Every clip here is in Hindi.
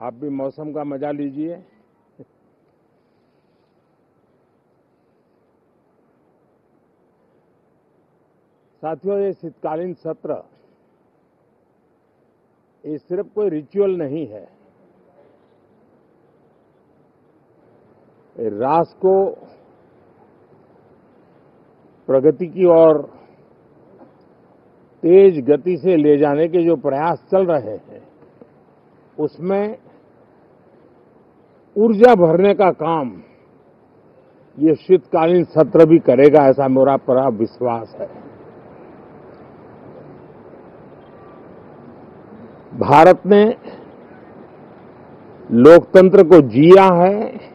आप भी मौसम का मजा लीजिए। साथियों, ये शीतकालीन सत्र ये सिर्फ कोई रिचुअल नहीं है। राष्ट्र को प्रगति की ओर तेज गति से ले जाने के जो प्रयास चल रहे हैं, उसमें ऊर्जा भरने का काम ये शीतकालीन सत्र भी करेगा, ऐसा मेरा पूरा विश्वास है। भारत ने लोकतंत्र को जिया है,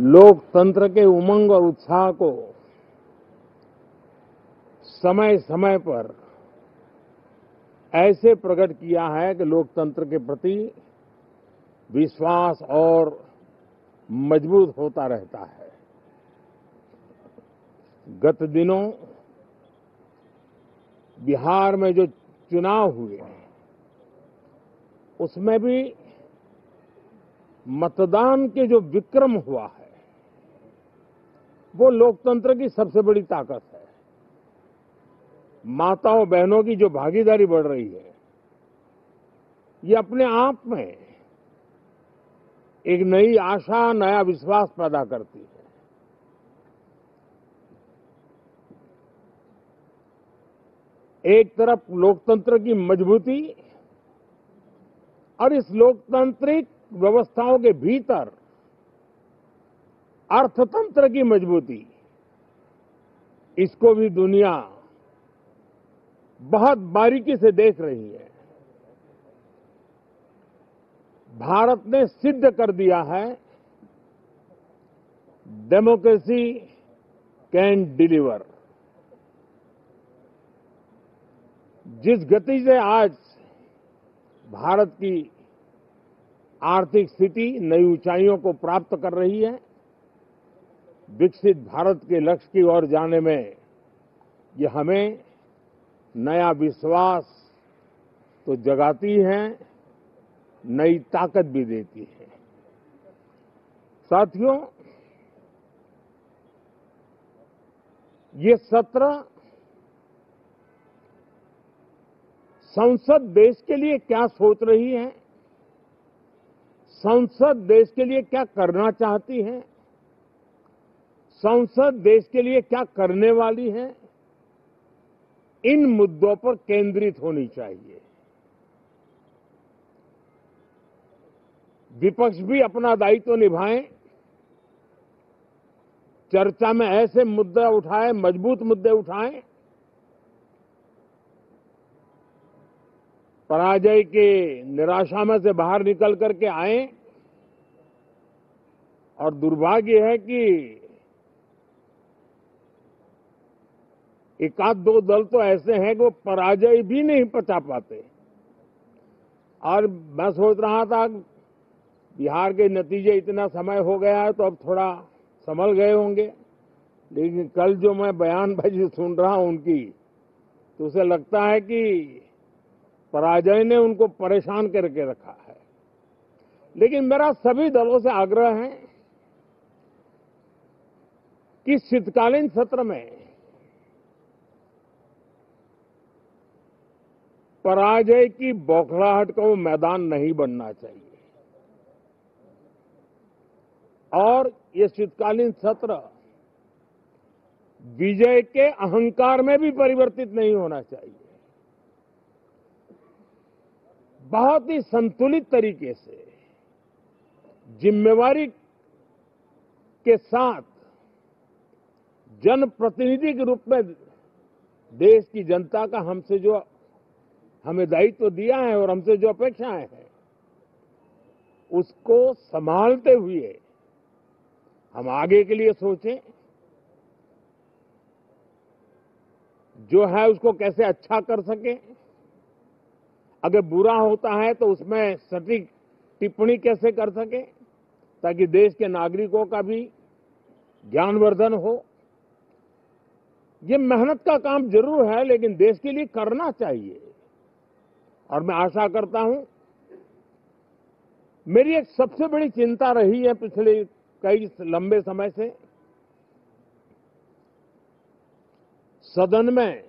लोकतंत्र के उमंग और उत्साह को समय समय पर ऐसे प्रकट किया है कि लोकतंत्र के प्रति विश्वास और मजबूत होता रहता है। गत दिनों बिहार में जो चुनाव हुए, उसमें भी मतदान के जो विक्रम हुआ है, वो लोकतंत्र की सबसे बड़ी ताकत है। माताओं बहनों की जो भागीदारी बढ़ रही है, ये अपने आप में एक नई आशा, नया विश्वास पैदा करती है। एक तरफ लोकतंत्र की मजबूती और इस लोकतांत्रिक व्यवस्थाओं के भीतर अर्थतंत्र की मजबूती, इसको भी दुनिया बहुत बारीकी से देख रही है। भारत ने सिद्ध कर दिया है, डेमोक्रेसी कैन डिलीवर। जिस गति से आज भारत की आर्थिक स्थिति नई ऊंचाइयों को प्राप्त कर रही है, विकसित भारत के लक्ष्य की ओर जाने में ये हमें नया विश्वास तो जगाती है, नई ताकत भी देती है। साथियों, ये सत्र संसद देश के लिए क्या सोच रही है, संसद देश के लिए क्या करना चाहती है, संसद देश के लिए क्या करने वाली है, इन मुद्दों पर केंद्रित होनी चाहिए। विपक्ष भी अपना दायित्व निभाएं, चर्चा में ऐसे मुद्दे उठाएं, मजबूत मुद्दे उठाएं, पराजय के निराशा में से बाहर निकल करके आए। और दुर्भाग्य है कि एक आध दो दल तो ऐसे हैं कि वो पराजय भी नहीं पचा पाते। और मैं सोच रहा था बिहार के नतीजे इतना समय हो गया है तो अब थोड़ा संभल गए होंगे, लेकिन कल जो मैं बयानबाजी सुन रहा हूं उनकी, तो उसे लगता है कि पराजय ने उनको परेशान करके रखा है। लेकिन मेरा सभी दलों से आग्रह है कि शीतकालीन सत्र में पराजय की बौखलाहट का वो मैदान नहीं बनना चाहिए। और ये शीतकालीन सत्र विजय के अहंकार में भी परिवर्तित नहीं होना चाहिए। बहुत ही संतुलित तरीके से, जिम्मेवारी के साथ, जनप्रतिनिधि के रूप में देश की जनता का हमसे जो हमें दायित्व दिया है और हमसे जो अपेक्षाएं हैं, उसको संभालते हुए हम आगे के लिए सोचें, जो है उसको कैसे अच्छा कर सके। अगर बुरा होता है तो उसमें सटीक टिप्पणी कैसे कर सके, ताकि देश के नागरिकों का भी ज्ञानवर्धन हो। ये मेहनत का काम जरूर है, लेकिन देश के लिए करना चाहिए। और मैं आशा करता हूं मेरी एक सबसे बड़ी चिंता रही है पिछले कई लंबे समय से, सदन में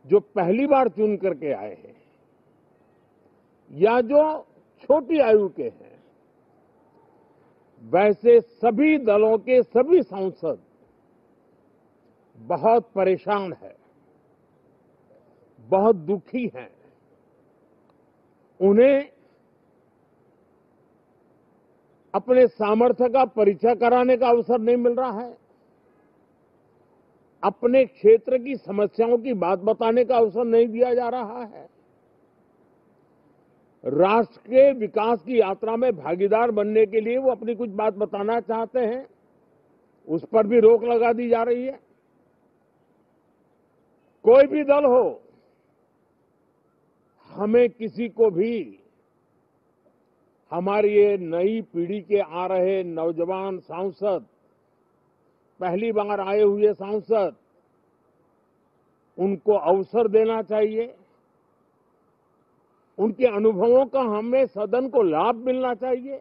जो पहली बार चुन करके आए हैं या जो छोटी आयु के हैं, वैसे सभी दलों के सभी सांसद बहुत परेशान हैं, बहुत दुखी हैं। उन्हें अपने सामर्थ्य का परिचय कराने का अवसर नहीं मिल रहा है, अपने क्षेत्र की समस्याओं की बात बताने का अवसर नहीं दिया जा रहा है, राष्ट्र के विकास की यात्रा में भागीदार बनने के लिए वो अपनी कुछ बात बताना चाहते हैं, उस पर भी रोक लगा दी जा रही है। कोई भी दल हो, हमें किसी को भी हमारी ये नई पीढ़ी के आ रहे नौजवान सांसद, पहली बार आए हुए सांसद, उनको अवसर देना चाहिए। उनके अनुभवों का हमें सदन को लाभ मिलना चाहिए।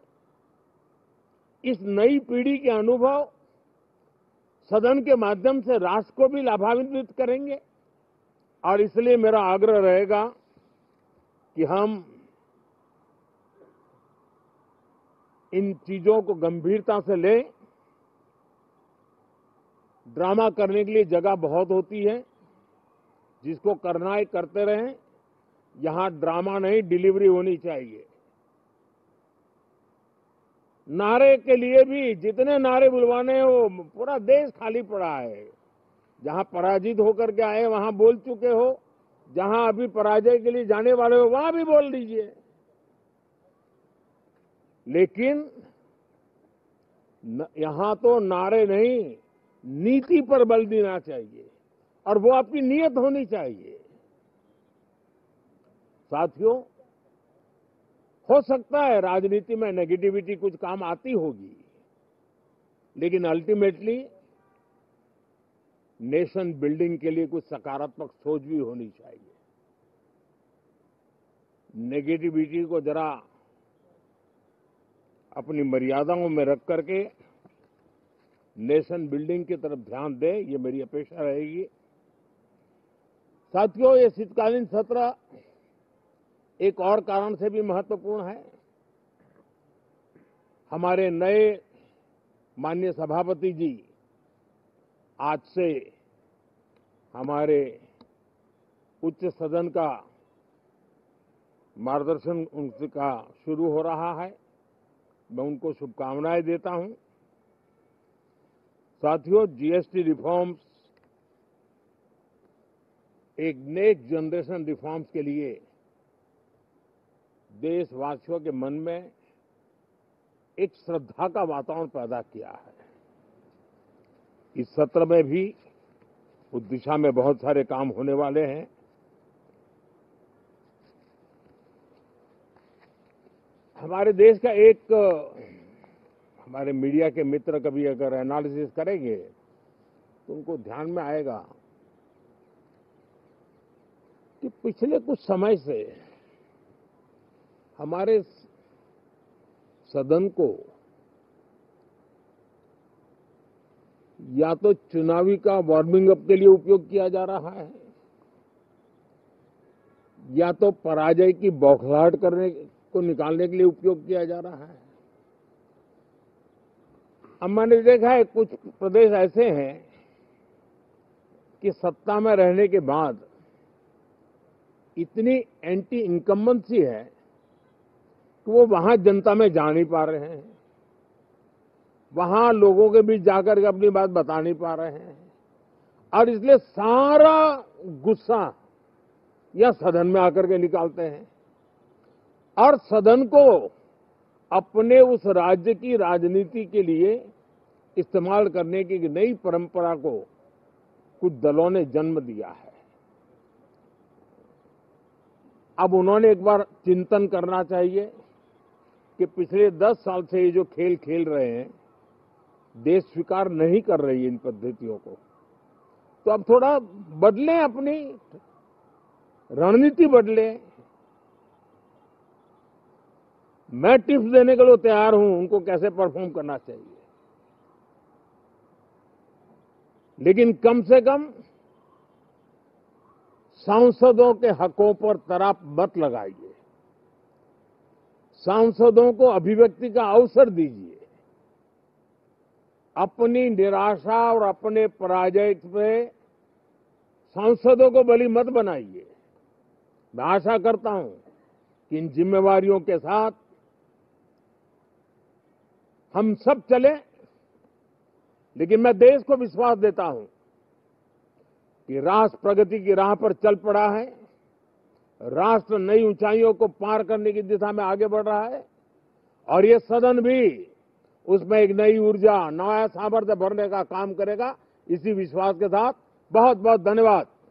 इस नई पीढ़ी के अनुभव सदन के माध्यम से राष्ट्र को भी लाभान्वित करेंगे और इसलिए मेरा आग्रह रहेगा कि हम इन चीजों को गंभीरता से लें। ड्रामा करने के लिए जगह बहुत होती है, जिसको करना है करते रहें। यहां ड्रामा नहीं, डिलीवरी होनी चाहिए। नारे के लिए भी जितने नारे बुलवाने हैं, वो पूरा देश खाली पड़ा है। जहां पराजित होकर के आए वहां बोल चुके हो, जहां अभी पराजय के लिए जाने वाले हो वहां भी बोल दीजिए, लेकिन यहां तो नारे नहीं, नीति पर बल देना चाहिए और वो आपकी नीयत होनी चाहिए। साथियों, हो सकता है राजनीति में नेगेटिविटी कुछ काम आती होगी, लेकिन अल्टीमेटली नेशन बिल्डिंग के लिए कुछ सकारात्मक सोच भी होनी चाहिए। नेगेटिविटी को जरा अपनी मर्यादाओं में रख करके नेशन बिल्डिंग की तरफ ध्यान दें, ये मेरी अपेक्षा रहेगी। साथियों, ये शीतकालीन सत्र एक और कारण से भी महत्वपूर्ण है। हमारे नए माननीय सभापति जी आज से हमारे उच्च सदन का मार्गदर्शन उनका शुरू हो रहा है। मैं उनको शुभकामनाएं देता हूं। साथियों, जीएसटी रिफॉर्म्स एक नेक्स्ट जनरेशन रिफॉर्म्स के लिए देशवासियों के मन में एक श्रद्धा का वातावरण पैदा किया है। इस सत्र में भी उस दिशा में बहुत सारे काम होने वाले हैं। हमारे देश का एक हमारे मीडिया के मित्र कभी अगर एनालिसिस करेंगे तो उनको ध्यान में आएगा कि पिछले कुछ समय से हमारे सदन को या तो चुनावी का वार्मिंग अप के लिए उपयोग किया जा रहा है, या तो पराजय की बौखलाहट करने को निकालने के लिए उपयोग किया जा रहा है। अब मैंने देखा है कुछ प्रदेश ऐसे हैं कि सत्ता में रहने के बाद इतनी एंटी इनकम्बेंसी है कि वो वहां जनता में जा नहीं पा रहे हैं, वहां लोगों के बीच जाकर के अपनी बात बता नहीं पा रहे हैं, और इसलिए सारा गुस्सा या सदन में आकर के निकालते हैं और सदन को अपने उस राज्य की राजनीति के लिए इस्तेमाल करने की नई परंपरा को कुछ दलों ने जन्म दिया है। अब उन्होंने एक बार चिंतन करना चाहिए कि पिछले 10 साल से ये जो खेल खेल रहे हैं, देश स्वीकार नहीं कर रही है इन पद्धतियों को, तो अब थोड़ा बदलें, अपनी रणनीति बदलें। मैं टिप्स देने के लिए तैयार हूं उनको कैसे परफॉर्म करना चाहिए, लेकिन कम से कम सांसदों के हकों पर तराप मत लगाइए। सांसदों को अभिव्यक्ति का अवसर दीजिए। अपनी निराशा और अपने पराजय पे सांसदों को बलि मत बनाइए। मैं आशा करता हूं कि इन जिम्मेवारियों के साथ हम सब चले, लेकिन मैं देश को विश्वास देता हूं कि राष्ट्र प्रगति की राह पर चल पड़ा है। राष्ट्र नई ऊंचाइयों को पार करने की दिशा में आगे बढ़ रहा है और ये सदन भी उसमें एक नई ऊर्जा, नया सामर्थ्य भरने का काम करेगा। इसी विश्वास के साथ बहुत बहुत धन्यवाद।